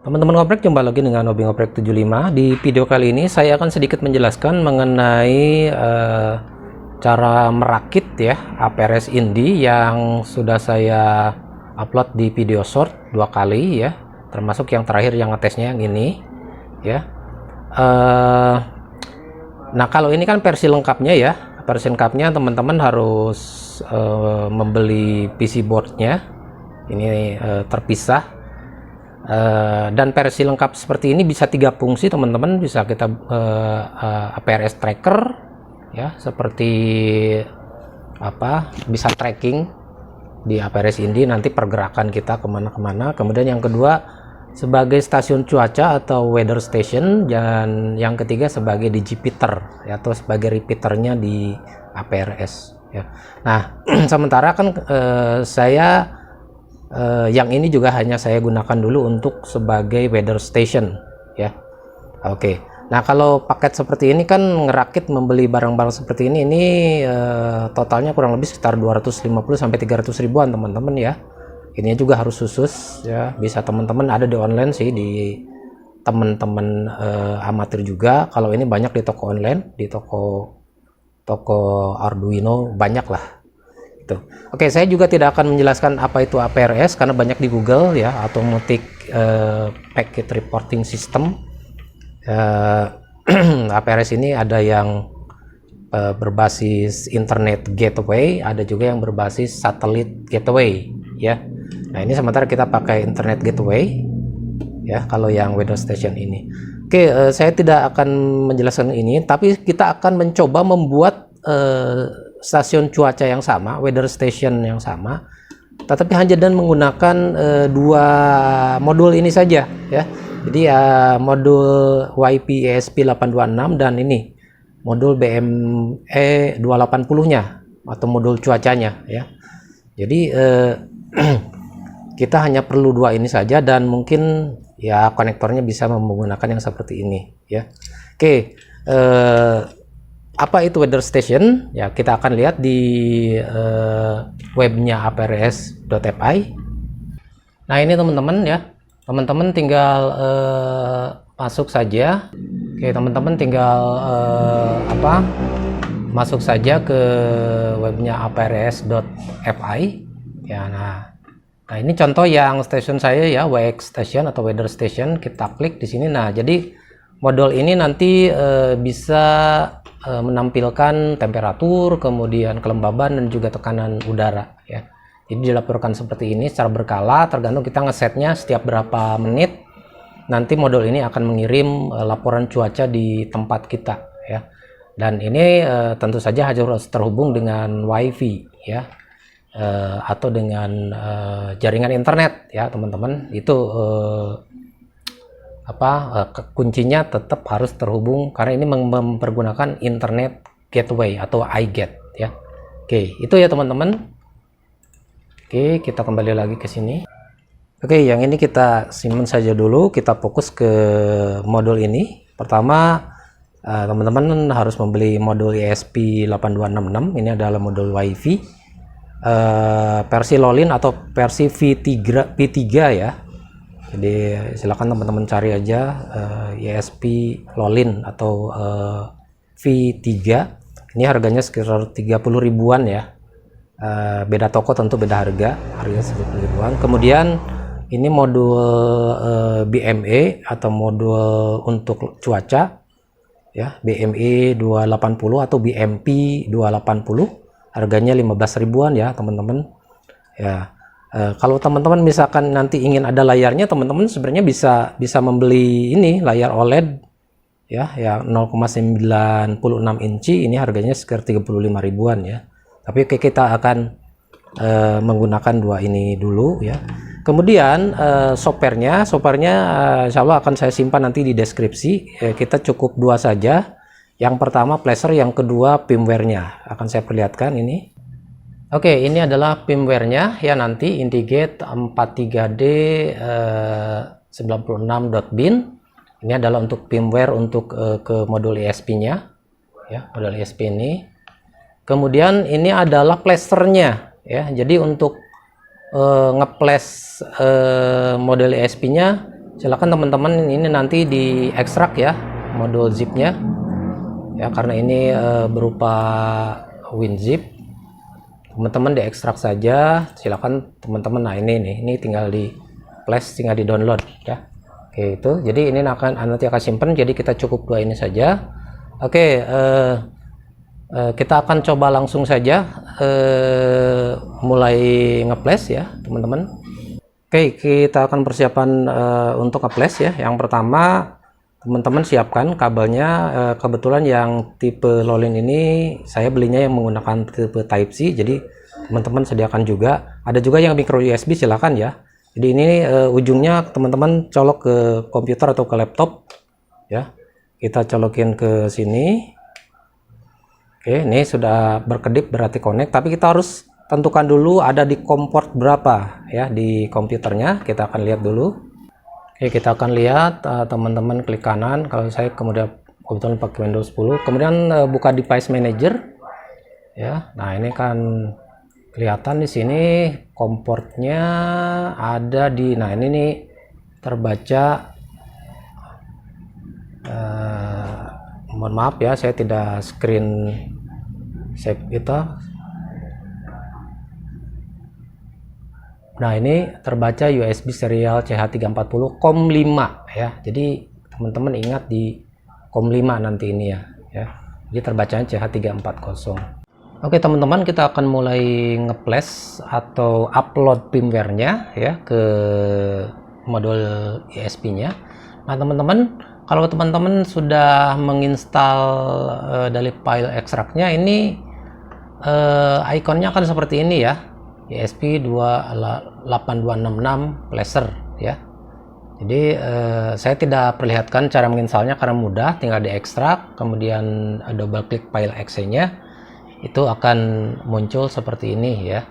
Teman-teman ngoprek, jumpa lagi dengan Hobi Ngoprek 75. Di video kali ini saya akan sedikit menjelaskan mengenai cara merakit ya APRS Indi yang sudah saya upload di video short 2 kali ya, termasuk yang terakhir yang ngetesnya yang ini ya. Nah, kalau ini kan versi lengkapnya ya. Versi lengkapnya teman-teman harus membeli PC boardnya, ini terpisah. Dan versi lengkap seperti ini bisa 3 fungsi teman-teman. Bisa kita APRS tracker ya, seperti bisa tracking di APRS Indi nanti pergerakan kita kemana-kemana. Kemudian yang kedua sebagai stasiun cuaca atau weather station, dan yang ketiga sebagai digipeater ya, atau sebagai repeaternya di APRS ya. Nah sementara kan saya yang ini juga hanya saya gunakan dulu untuk sebagai weather station ya. Oke. Nah, kalau paket seperti ini kan ngerakit membeli barang-barang seperti ini totalnya kurang lebih sekitar 250 sampai 300 ribuan teman-teman ya. Ini juga harus khusus ya. Bisa teman-teman ada di online sih, di teman-teman amatir juga. Kalau ini banyak di toko online, di toko Arduino banyak lah. Oke, saya juga tidak akan menjelaskan apa itu APRS karena banyak di Google ya, Automatic Packet Reporting System. APRS ini ada yang berbasis Internet Gateway, ada juga yang berbasis Satellite Gateway ya. Nah, ini sementara kita pakai Internet Gateway ya, kalau yang weather station ini. Oke, saya tidak akan menjelaskan ini, tapi kita akan mencoba membuat stasiun cuaca yang sama, weather station yang sama, tetapi hanya dan menggunakan 2 modul ini saja ya. Jadi modul YP ESP826 dan ini modul BME 280-nya atau modul cuacanya ya. Jadi kita hanya perlu 2 ini saja, dan mungkin ya konektornya bisa menggunakan yang seperti ini ya. Oke, apa itu weather station? Ya, kita akan lihat di webnya aprs.fi. Nah, ini teman-teman ya. Teman-teman tinggal masuk saja. Oke, teman-teman tinggal masuk saja ke webnya aprs.fi. Ya, nah ini contoh yang station saya ya, WX station atau weather station. Kita klik di sini. Nah, jadi modul ini nanti bisa menampilkan temperatur, kemudian kelembaban, dan juga tekanan udara ya. Jadi dilaporkan seperti ini secara berkala, tergantung kita ngesetnya setiap berapa menit. Nanti modul ini akan mengirim laporan cuaca di tempat kita ya. Dan ini tentu saja harus terhubung dengan WiFi ya, atau dengan jaringan internet ya teman-teman. Itu kuncinya tetap harus terhubung karena ini mempergunakan internet gateway atau iGate ya. Oke, itu ya teman-teman. Oke, kita kembali lagi ke sini. Oke, yang ini kita simpan saja dulu, kita fokus ke modul ini. Pertama, teman-teman harus membeli modul ESP8266. Ini adalah modul WiFi versi Lolin atau versi V3 ya. Jadi silakan teman-teman cari aja ESP Lolin atau V3. Ini harganya sekitar 30 ribuan ya. Beda toko tentu beda harganya 30 ribuan. Kemudian ini modul BME atau modul untuk cuaca ya, BME 280 atau BMP 280, harganya 15 ribuan ya teman-teman ya. Kalau teman-teman misalkan nanti ingin ada layarnya, teman-teman sebenarnya bisa membeli ini layar OLED ya, 0,96 inci. Ini harganya sekitar 35 ribuan ya. Tapi kita akan menggunakan 2 ini dulu ya. Kemudian softwarenya insya Allah akan saya simpan nanti di deskripsi. Kita cukup 2 saja. Yang pertama flasher, yang kedua firmware-nya akan saya perlihatkan ini. Oke, ini adalah firmware-nya ya, nanti Indigate 43D 96.bin. Ini adalah untuk firmware untuk ke modul ESP-nya ya, modul ESP ini. Kemudian ini adalah flasher-nya ya. Jadi untuk ngeflash model ESP-nya silakan teman-teman ini nanti di ekstrak ya modul zipnya ya, karena ini berupa WinZip. Teman-teman diekstrak saja, silakan teman-teman. Nah ini tinggal di flash, tinggal di download ya. Oke, itu jadi ini nanti akan simpen, jadi kita cukup dua ini saja. Oke, kita akan coba langsung saja mulai nge-flash ya teman-teman. Oke, kita akan persiapan untuk nge-flash ya. Yang pertama teman-teman siapkan kabelnya. Kebetulan yang tipe Lowland ini saya belinya yang menggunakan tipe Type C, jadi teman-teman sediakan juga. Ada juga yang micro USB, silakan ya. Jadi ini ujungnya teman-teman colok ke komputer atau ke laptop ya. Kita colokin ke sini. Oke, ini sudah berkedip berarti connect, tapi kita harus tentukan dulu ada di COM port berapa ya di komputernya. Kita akan lihat dulu. Oke, kita akan lihat teman-teman klik kanan. Kalau saya kebetulan pakai Windows 10, kemudian buka device manager ya. Nah, ini kan kelihatan di sini COM portnya ada di, nah ini nih terbaca. Mohon maaf ya, saya tidak screen save itu. Nah, ini terbaca USB serial CH340 COM 5 ya. Jadi teman-teman ingat di COM 5 nanti ini ya. Jadi terbacanya CH340. Oke teman-teman, kita akan mulai nge-flash atau upload firmware-nya ya ke modul ESP-nya. Nah teman-teman, kalau teman-teman sudah menginstal dari file ekstraknya, ini ikonnya akan seperti ini ya, ESP8266 flasher ya. Jadi saya tidak perlihatkan cara menginstalnya karena mudah, tinggal diekstrak, kemudian double klik file exe-nya, itu akan muncul seperti ini ya.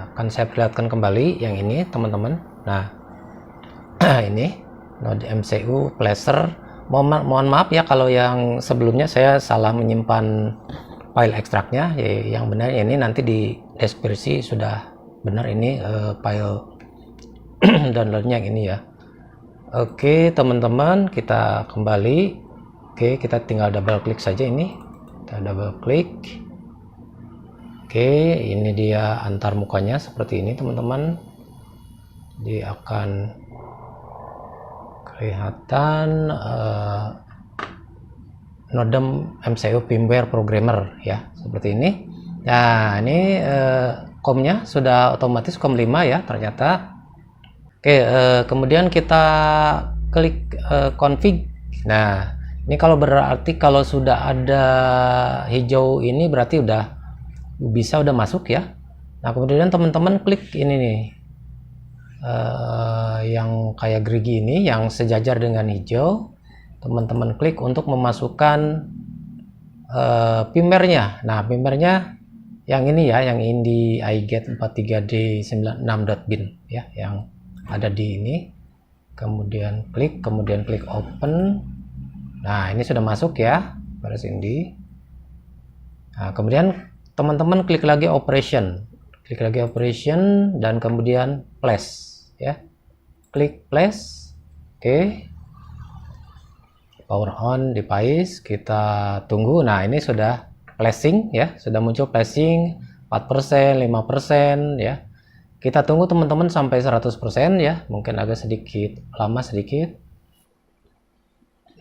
Akan saya perlihatkan kembali yang ini teman-teman. Nah ini Node MCU flasher. Mohon maaf ya kalau yang sebelumnya saya salah menyimpan file ekstraknya. Yang benar ini nanti di deskripsi sudah benar ini file downloadnya yang ini ya. Oke teman-teman, kita kembali. Oke, kita tinggal double klik saja ini. Kita double klik. Oke, ini dia antar mukanya seperti ini teman-teman. Dia akan kelihatan Node MCU firmware programmer ya, seperti ini. Nah ini COM-nya sudah otomatis COM 5 ya ternyata. Oke, kemudian kita klik config. Nah ini kalau berarti kalau sudah ada hijau ini berarti udah masuk ya. Nah kemudian teman-teman klik ini nih, yang kayak gerigi ini yang sejajar dengan hijau, teman-teman klik untuk memasukkan firmware-nya. Nah firmware-nya yang ini ya, yang Indy iGet 43D96.bin ya, yang ada di ini. Kemudian klik open. Nah ini sudah masuk ya, baris Indy. Nah kemudian teman-teman klik lagi operation, dan kemudian flash ya, klik flash. Oke, power on device, kita tunggu. Nah ini sudah flashing ya, sudah muncul flashing 4%, 5% ya. Kita tunggu teman-teman sampai 100% ya, mungkin agak sedikit lama sedikit.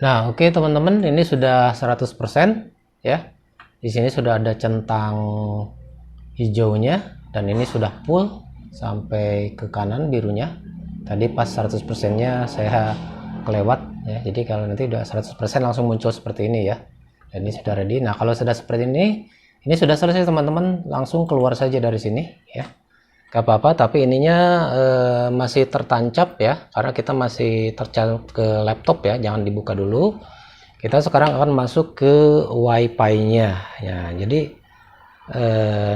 Nah oke teman-teman, ini sudah 100% ya. Di sini sudah ada centang hijaunya, dan ini sudah full sampai ke kanan birunya. Tadi pas 100% nya saya kelewat ya, jadi kalau nanti udah 100% langsung muncul seperti ini ya. Dan ini sudah ready. Nah kalau sudah seperti ini sudah selesai teman-teman, langsung keluar saja dari sini ya, gak apa-apa. Tapi ininya masih tertancap ya, karena kita masih tercatat ke laptop ya, jangan dibuka dulu. Kita sekarang akan masuk ke WiFi-nya ya. Jadi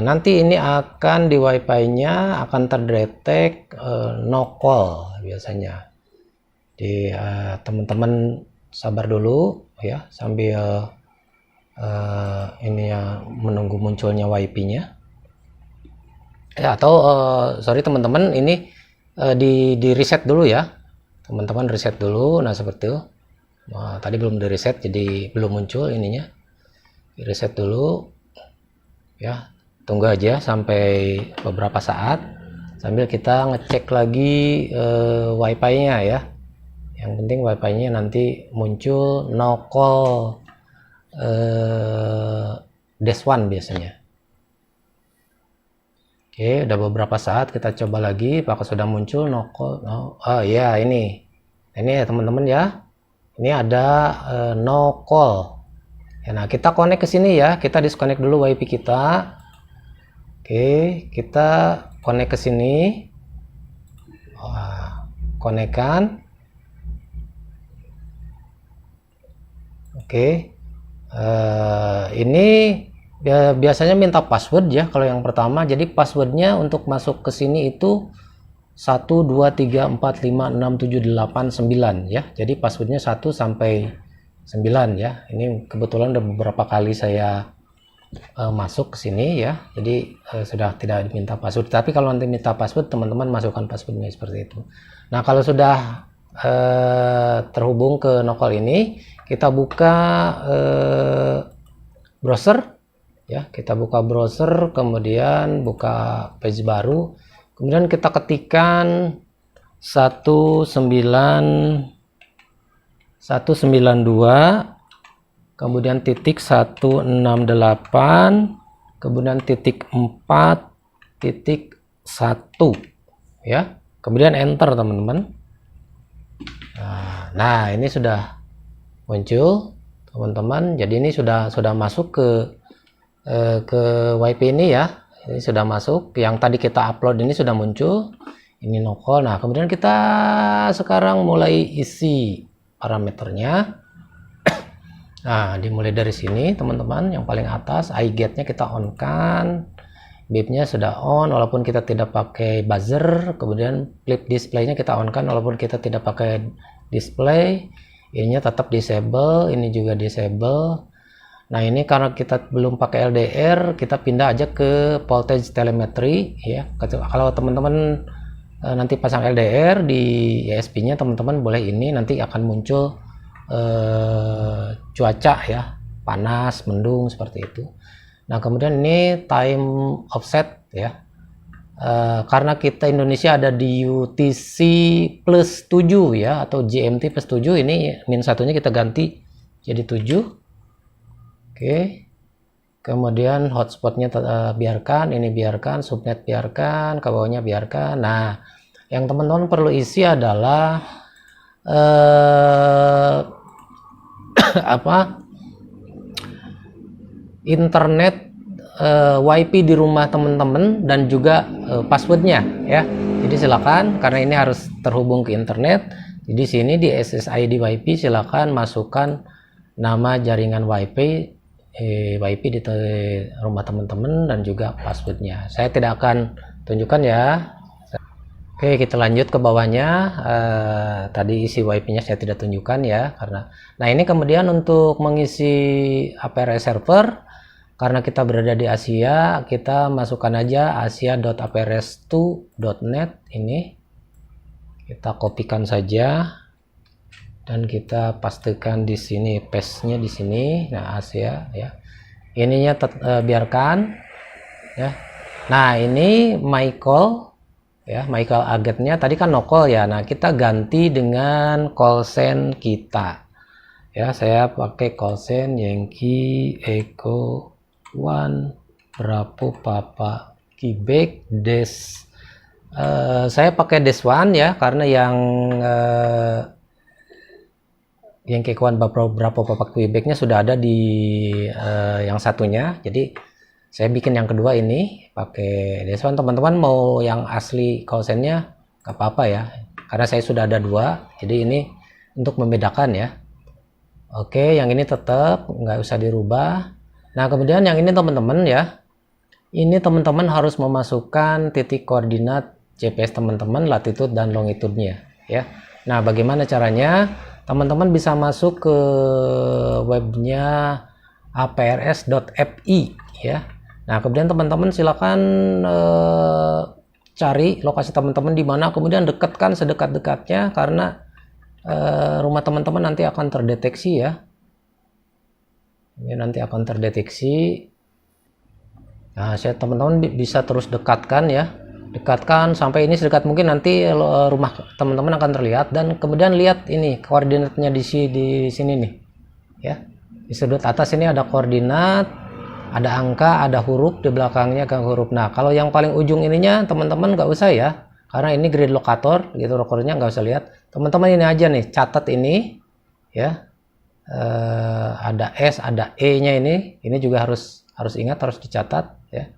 nanti ini akan di WiFi-nya akan terdetek no call biasanya. Di teman-teman sabar dulu ya, sambil ini ya, menunggu munculnya WiFi-nya ya. Atau sorry teman-teman, ini di reset dulu ya. teman-teman reset dulu. Nah seperti itu. Nah, tadi belum di reset jadi belum muncul ininya. Reset dulu ya, tunggu aja sampai beberapa saat sambil kita ngecek lagi wifi nya ya. Yang penting wifi nya nanti muncul no call dash one biasanya. Oke, udah beberapa saat kita coba lagi apakah sudah muncul no call. No. Oh ya, ini ya teman-teman ya, ini ada no call ya. Nah kita connect ke sini ya, kita disconnect dulu wifi kita. Oke, kita connect ke sini. Connect kan. Oke, ini biasanya minta password ya kalau yang pertama. Jadi passwordnya untuk masuk ke sini itu 1 2 3 4 5 6 7 8 9 ya. Jadi passwordnya 1 sampai 9 ya. Ini kebetulan udah beberapa kali saya masuk ke sini ya. Jadi sudah tidak diminta password. Tapi kalau nanti minta password, teman-teman masukkan passwordnya seperti itu. Nah kalau sudah terhubung ke nocall ini, kita buka browser ya. Kita buka browser, kemudian buka page baru, kemudian kita ketikkan 192, kemudian titik 168, kemudian titik 4 titik 1 ya, kemudian enter teman-teman. Nah ini sudah muncul teman-teman. Jadi ini sudah masuk ke wifi ini ya. Ini sudah masuk, yang tadi kita upload ini sudah muncul, ini no call. Nah kemudian kita sekarang mulai isi parameternya. Nah dimulai dari sini teman-teman, yang paling atas iGet-nya kita on kan, beep-nya sudah on walaupun kita tidak pakai buzzer, kemudian flip display-nya kita on kan walaupun kita tidak pakai display, ininya tetap disable, ini juga disable. Nah ini karena kita belum pakai LDR, kita pindah aja ke voltage telemetry ya. Kalau teman-teman nanti pasang LDR di ESP-nya, teman-teman boleh ini, nanti akan muncul cuaca ya, panas, mendung seperti itu. Nah kemudian ini time offset ya. Karena kita Indonesia ada di UTC plus 7 ya, atau GMT plus 7, ini min satunya kita ganti jadi 7. Oke, kemudian hotspotnya biarkan, ini biarkan, subnet biarkan, ke bawahnya biarkan. Nah yang teman-teman perlu isi adalah internet wifi di rumah teman-teman dan juga passwordnya ya. Jadi silakan, karena ini harus terhubung ke internet. Jadi sini di SSID wifi silakan masukkan nama jaringan wifi di rumah teman-teman dan juga passwordnya. Saya tidak akan tunjukkan ya. Oke, kita lanjut ke bawahnya. Tadi isi wifi-nya saya tidak tunjukkan ya, karena nah ini kemudian untuk mengisi APRS server, karena kita berada di Asia, kita masukkan aja asia.aprs2.net. ini kita kopikan saja dan kita pastikan di sini, paste-nya di sini. Nah Asia ya, ininya biarkan ya. Nah ini my call ya, my call agentnya tadi kan no call ya. Nah kita ganti dengan call sign kita ya. Saya pakai call sign Yankee Echo 1 Bravo Papa Quebec Dash. Saya pakai Dash 1 ya, karena yang kekuan Bravo Papa Quebec-nya sudah ada di yang satunya. Jadi saya bikin yang kedua ini pakai Dash 1. Teman-teman mau yang asli call sign-nya nggak apa-apa ya, karena saya sudah ada dua. Jadi ini untuk membedakan ya. Oke, yang ini tetap nggak usah dirubah. Nah kemudian yang ini teman-teman ya, ini teman-teman harus memasukkan titik koordinat GPS teman-teman, latitude dan longitude-nya ya. Nah bagaimana caranya? Teman-teman bisa masuk ke webnya aprs.fi ya. Nah kemudian teman-teman silakan cari lokasi teman-teman di mana, kemudian dekatkan sedekat-dekatnya, karena rumah teman-teman nanti akan terdeteksi ya. Ini nanti akan terdeteksi. Nah, teman-teman bisa terus dekatkan ya, dekatkan sampai ini sedekat mungkin, nanti rumah teman-teman akan terlihat. Dan kemudian lihat ini koordinatnya di sini nih ya, di sudut atas ini ada koordinat, ada angka, ada huruf di belakangnya ke huruf. Nah, kalau yang paling ujung ininya teman-teman nggak usah ya, karena ini grid locator gitu, locatornya nggak usah lihat. Teman-teman ini aja nih, catat ini ya. Ada S, ada E nya, ini juga harus ingat, harus dicatat ya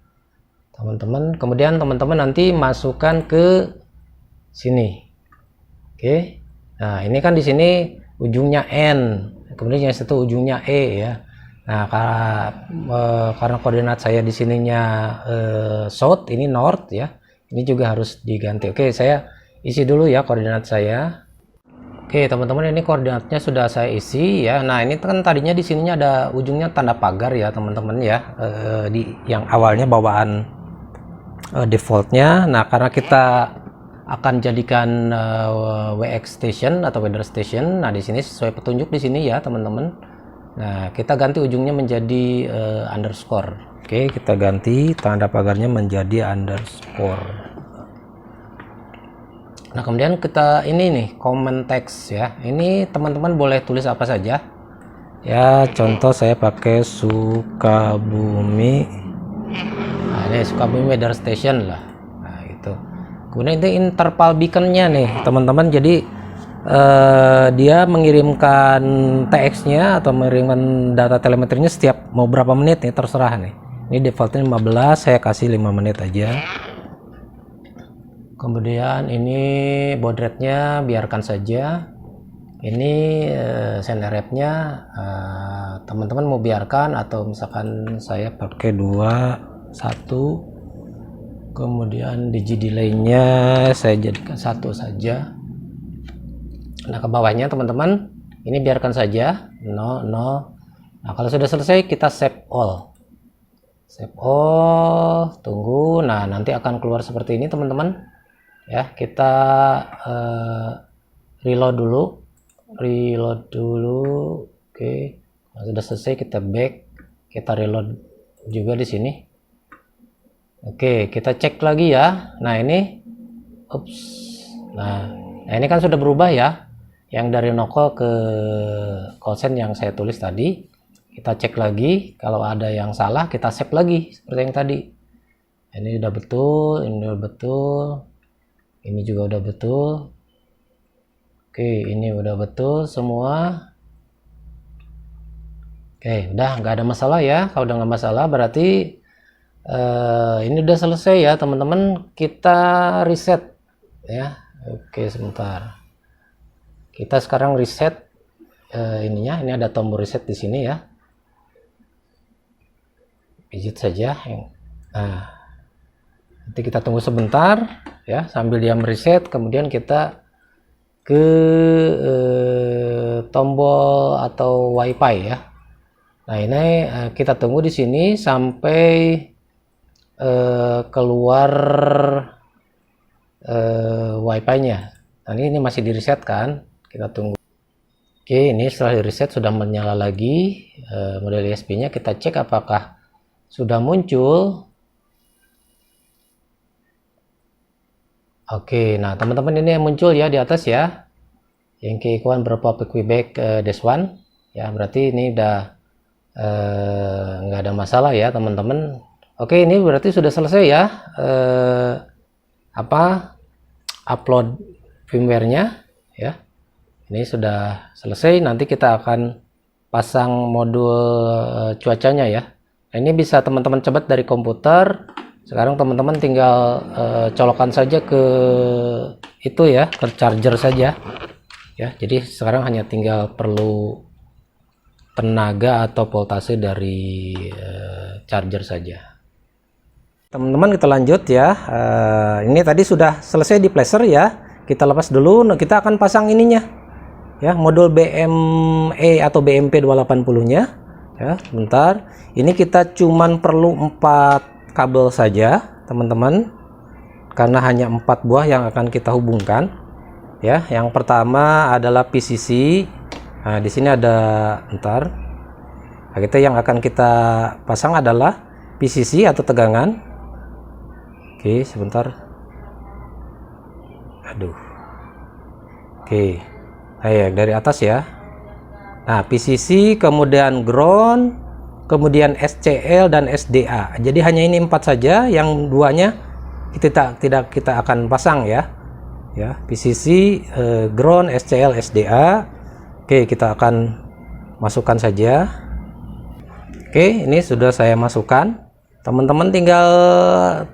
teman-teman. Kemudian teman-teman nanti masukkan ke sini. Oke, nah ini kan di sini ujungnya N, kemudian yang satu ujungnya E ya. Nah, karena koordinat saya di sininya south, ini north ya, ini juga harus diganti. Oke, saya isi dulu ya koordinat saya. Oke teman-teman, ini koordinatnya sudah saya isi ya. Nah, ini kan tadinya di sininya ada ujungnya tanda pagar ya teman-teman ya, di yang awalnya bawaan defaultnya. Nah, karena kita akan jadikan WX station atau weather station, nah di sini sesuai petunjuk di sini ya teman-teman. Nah, kita ganti ujungnya menjadi underscore. Oke, kita ganti tanda pagarnya menjadi underscore. Nah, kemudian kita ini nih comment text ya. Ini teman-teman boleh tulis apa saja ya. Contoh saya pakai Sukabumi. Nah, ini Sukabumi weather station lah. Nah, itu. Kemudian ini interval beaconnya nih teman-teman. Jadi dia mengirimkan TX-nya atau mengirimkan data telemetrinya setiap mau berapa menit nih, terserah nih. Ini defaultnya 15, saya kasih 5 menit aja. Kemudian ini baud rate-nya biarkan saja. Ini sender rate-nya teman-teman mau biarkan, atau misalkan saya pakai 2, 1. Kemudian digi delay-nya saya jadikan 1 saja. Nah, ke bawahnya teman-teman ini biarkan saja 0, 0. Nah, kalau sudah selesai kita save all. Save all, tunggu. Nah, nanti akan keluar seperti ini teman-teman. Ya, kita reload dulu. Oke, kalau sudah selesai kita back, kita reload juga di sini. Oke, kita cek lagi ya. Nah, ini nah ini kan sudah berubah ya, yang dari no-call ke call send yang saya tulis tadi. Kita cek lagi, kalau ada yang salah kita save lagi seperti yang tadi. Ini udah betul, ini udah betul, ini juga udah betul. Oke, ini udah betul semua. Oke, udah nggak ada masalah ya. Kalau udah nggak masalah berarti ini udah selesai ya teman-teman. Kita reset ya. Oke, sebentar. Kita sekarang reset ininya. Ini ada tombol reset di sini ya. Pijit saja. Nah, nanti kita tunggu sebentar ya sambil dia mereset. Kemudian kita ke tombol atau WiFi ya. Nah, ini kita tunggu di sini sampai keluar WiFi-nya. Nah, ini masih di reset kan, kita tunggu. Oke, ini setelah di reset sudah menyala lagi model ISP-nya. Kita cek apakah sudah muncul. Oke, nah teman-teman ini yang muncul ya di atas ya, yang keikuan berapa Quebec -1 ya, berarti ini udah nggak ada masalah ya teman-teman. Oke, ini berarti sudah selesai ya upload firmware-nya ya. Ini sudah selesai. Nanti kita akan pasang modul cuacanya ya. Nah, ini bisa teman-teman coba dari komputer. Sekarang teman-teman tinggal colokan saja ke itu ya, ke charger saja ya. Jadi sekarang hanya tinggal perlu tenaga atau voltase dari charger saja. Teman-teman, kita lanjut ya. Ini tadi sudah selesai di placer ya. Kita lepas dulu. Nah, kita akan pasang ininya ya, modul BME atau BMP 280-nya ya. Bentar. Ini kita cuman perlu 4 kabel saja teman-teman, karena hanya 4 buah yang akan kita hubungkan ya. Yang pertama adalah PCC. Nah, di sini ada ntar. Nah, kita yang akan kita pasang adalah PCC atau tegangan. Oke, sebentar. Aduh. Oke. Ayo dari atas ya. Nah, PCC, kemudian ground, kemudian SCL dan SDA. Jadi hanya ini 4 saja, yang duanya tidak kita akan pasang ya. Ya, PCC, ground, SCL, SDA. Oke, kita akan masukkan saja. Oke, ini sudah saya masukkan. Teman-teman tinggal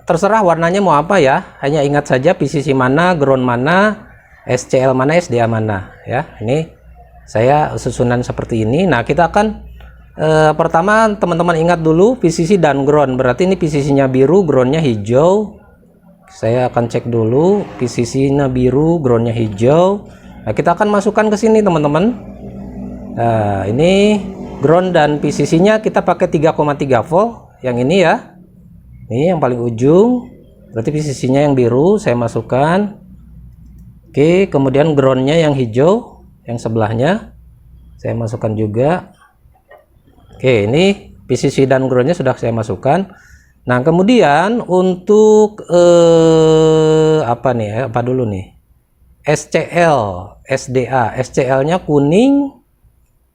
terserah warnanya mau apa ya. Hanya ingat saja PCC mana, ground mana, SCL mana, SDA mana ya. Ini saya susunan seperti ini. Nah, kita akan pertama teman-teman ingat dulu PCC dan ground. Berarti ini PCC-nya biru, ground-nya hijau. Saya akan cek dulu PCC-nya biru, ground-nya hijau. Nah, kita akan masukkan ke sini teman-teman. Nah, ini ground dan PCC-nya kita pakai 3,3 volt. Yang ini ya. Ini yang paling ujung. Berarti PCC-nya yang biru saya masukkan. Oke, kemudian ground-nya yang hijau, yang sebelahnya saya masukkan juga. Oke, ini PCC dan ground-nya sudah saya masukkan. Nah, kemudian untuk apa nih? Apa dulu nih? SCL, SDA. SCL-nya kuning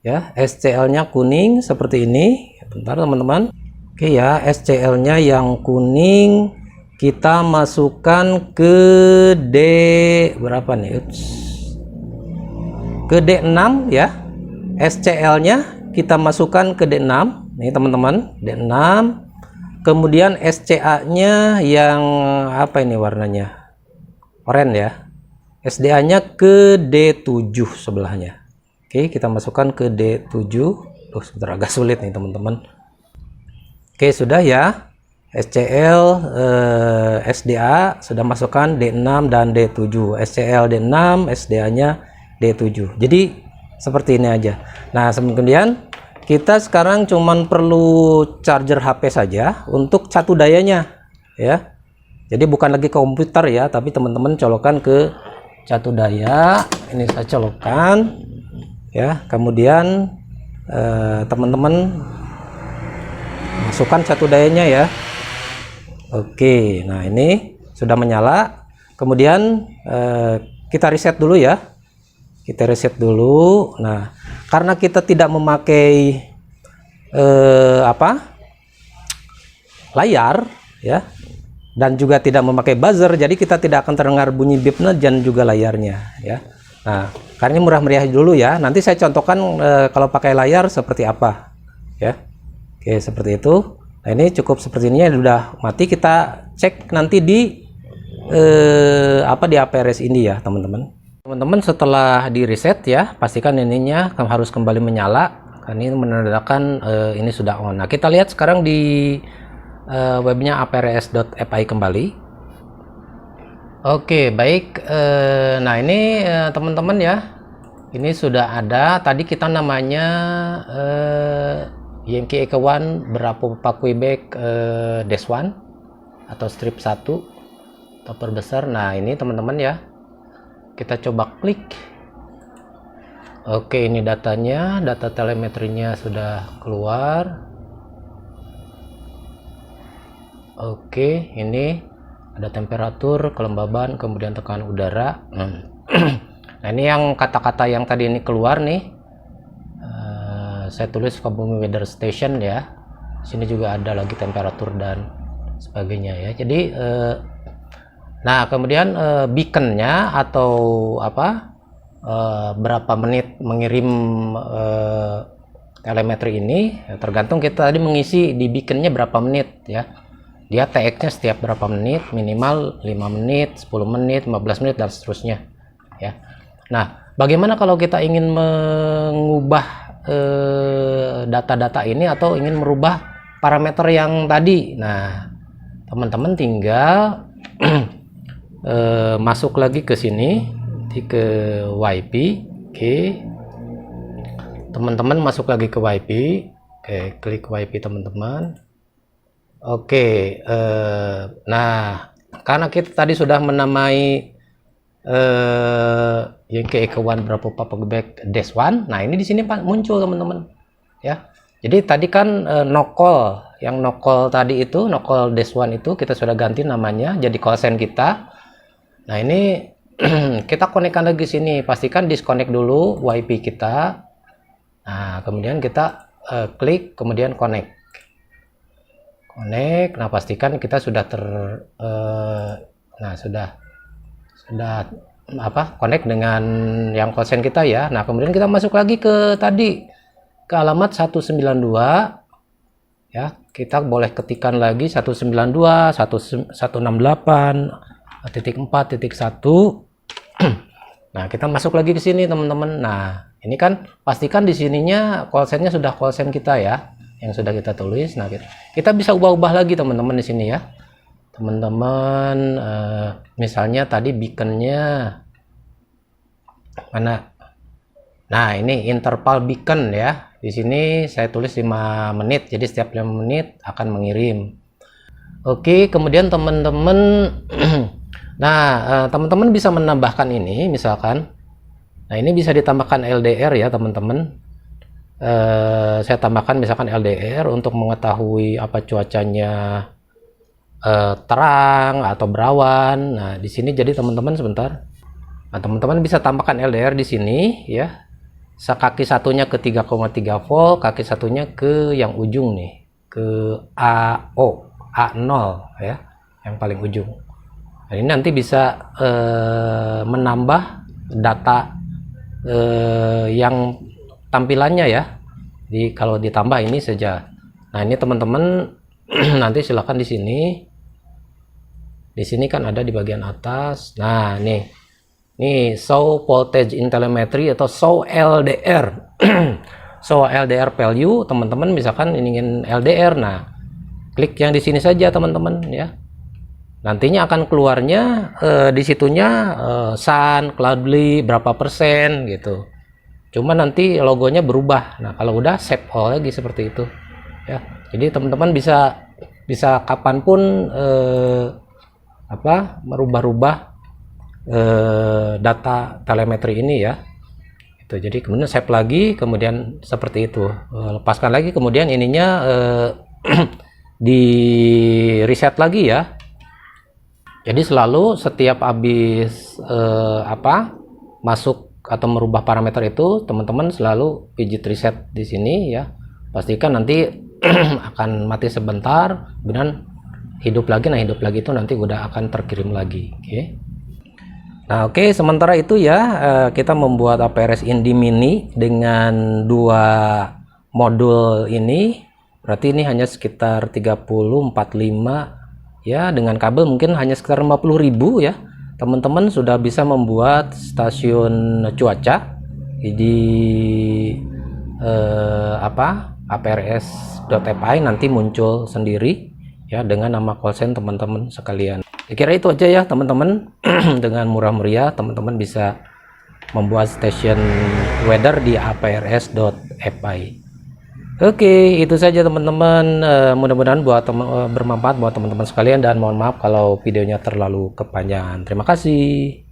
ya, SCL-nya kuning seperti ini. Bentar teman-teman. Oke ya, SCL-nya yang kuning kita masukkan ke D berapa nih? Ke D6 ya. SCL-nya kita masukkan ke D6. Nih teman-teman, D6. Kemudian SCA-nya yang apa ini warnanya? Oranye ya. SDA-nya ke D7 sebelahnya. Oke, kita masukkan ke D7. Sebentar, agak sulit nih teman-teman. Oke, sudah ya. SCL, SDA sudah masukkan D6 dan D7. SCL D6, SDA-nya D7. Jadi seperti ini aja. Nah, kemudian kita sekarang cuman perlu charger HP saja untuk catu dayanya ya. Jadi bukan lagi ke komputer ya, tapi teman-teman colokkan ke catu daya. Ini saya colokkan ya. Kemudian teman-teman masukkan catu dayanya ya. Oke, nah ini sudah menyala. Kemudian kita reset dulu ya. Kita reset dulu. Nah, karena kita tidak memakai layar ya, dan juga tidak memakai buzzer, jadi kita tidak akan terdengar bunyi beepnya dan juga layarnya ya. Nah, karena ini murah meriah dulu ya. Nanti saya contohkan kalau pakai layar seperti apa ya. Oke, seperti itu. Nah, ini cukup seperti ini ya, sudah mati. Kita cek nanti di di APRS ini ya teman-teman. Teman-teman, setelah di reset ya, pastikan ininya harus kembali menyala. Kan ini menandakan ini sudah on. Nah, kita lihat sekarang di webnya aprs.fi kembali. Oke, baik. Nah, ini teman-teman ya, ini sudah ada. Tadi kita namanya Yankee Eka1 berapa Quebec -1 atau strip 1 topper besar. Nah, ini teman-teman ya, kita coba klik. Oke, ini datanya, data telemetrinya sudah keluar. Oke, ini ada temperatur, kelembaban, kemudian tekanan udara. Nah, ini yang kata-kata yang tadi ini keluar nih. Saya tulis Sukabumi Weather Station ya. Sini juga ada lagi temperatur dan sebagainya ya. Jadi nah, kemudian beaconnya atau berapa menit mengirim telemetri ini tergantung kita tadi mengisi di beaconnya berapa menit ya. Dia TX-nya setiap berapa menit, minimal 5 menit, 10 menit, 15 menit dan seterusnya ya. Nah, bagaimana kalau kita ingin mengubah data-data ini atau ingin merubah parameter yang tadi? Nah, teman-teman tinggal masuk lagi ke sini, ke YP. Oke, teman-teman masuk lagi ke YP. Oke, klik YP teman-teman. Oke, nah karena kita tadi sudah menamai yang ke Eke1 berapa Papagebek -1. Nah, ini di sini muncul teman-teman ya. Jadi tadi kan nokol, yang nokol tadi itu, nokol -1 itu kita sudah ganti namanya jadi call sign kita. Nah, ini kita konekkan lagi sini, pastikan disconnect dulu WiFi kita. Nah, kemudian kita klik, kemudian connect. Nah, pastikan kita sudah sudah connect dengan yang call sign kita ya. Nah, kemudian kita masuk lagi ke tadi, ke alamat 192 ya. Kita boleh ketikkan lagi 192.168.4.1. Nah, kita masuk lagi ke sini teman-teman. Nah, ini kan pastikan di sininya call sign-nya sudah call sign kita ya, yang sudah kita tulis. Nah, kita bisa ubah-ubah lagi teman-teman di sini ya. Teman-teman, misalnya tadi beacon-nya mana? Nah, ini interval beacon ya. Di sini saya tulis 5 menit, jadi setiap 5 menit akan mengirim. Oke, kemudian teman-teman nah, teman-teman bisa menambahkan ini misalkan. Nah, ini bisa ditambahkan LDR ya, teman-teman. Saya tambahkan misalkan LDR untuk mengetahui apa cuacanya terang atau berawan. Nah, di sini jadi teman-teman sebentar. Nah, teman-teman bisa tambahkan LDR di sini ya. Kaki satunya ke 3,3 volt, kaki satunya ke yang ujung nih, ke A0 ya, yang paling ujung. Nah, ini nanti bisa menambah data yang tampilannya ya. Jadi kalau ditambah ini saja. Nah, ini teman-teman nanti silakan di sini. Di sini kan ada di bagian atas. Nah, nih show voltage in telemetry atau show LDR. Show LDR value, teman-teman misalkan ingin LDR. Nah, klik yang di sini saja teman-teman ya. Nantinya akan keluarnya di situnya sun, cloudly berapa persen gitu. Cuma nanti logonya berubah. Nah, kalau udah save all lagi seperti itu ya. Jadi teman-teman bisa kapanpun merubah-rubah data telemetri ini ya. Itu jadi kemudian save lagi, kemudian seperti itu. Lepaskan lagi, kemudian ininya di reset lagi ya. Jadi selalu setiap habis masuk atau merubah parameter itu, teman-teman selalu pijit reset di sini ya. Pastikan nanti akan mati sebentar, kemudian hidup lagi. Nah, hidup lagi itu nanti udah akan terkirim lagi. Oke. Nah, oke, sementara itu ya kita membuat APRS Indi Mini dengan 2 modul ini. Berarti ini hanya sekitar 30-45 ya, dengan kabel mungkin hanya sekitar 50.000 ya. Teman-teman sudah bisa membuat stasiun cuaca di APRS.fi, nanti muncul sendiri ya dengan nama call sign teman-teman sekalian. Kira itu aja ya teman-teman. Dengan murah meriah teman-teman bisa membuat station weather di aprs.fi. Oke, itu saja teman-teman. Mudah-mudahan bermanfaat buat teman-teman sekalian, dan mohon maaf kalau videonya terlalu kepanjangan. Terima kasih.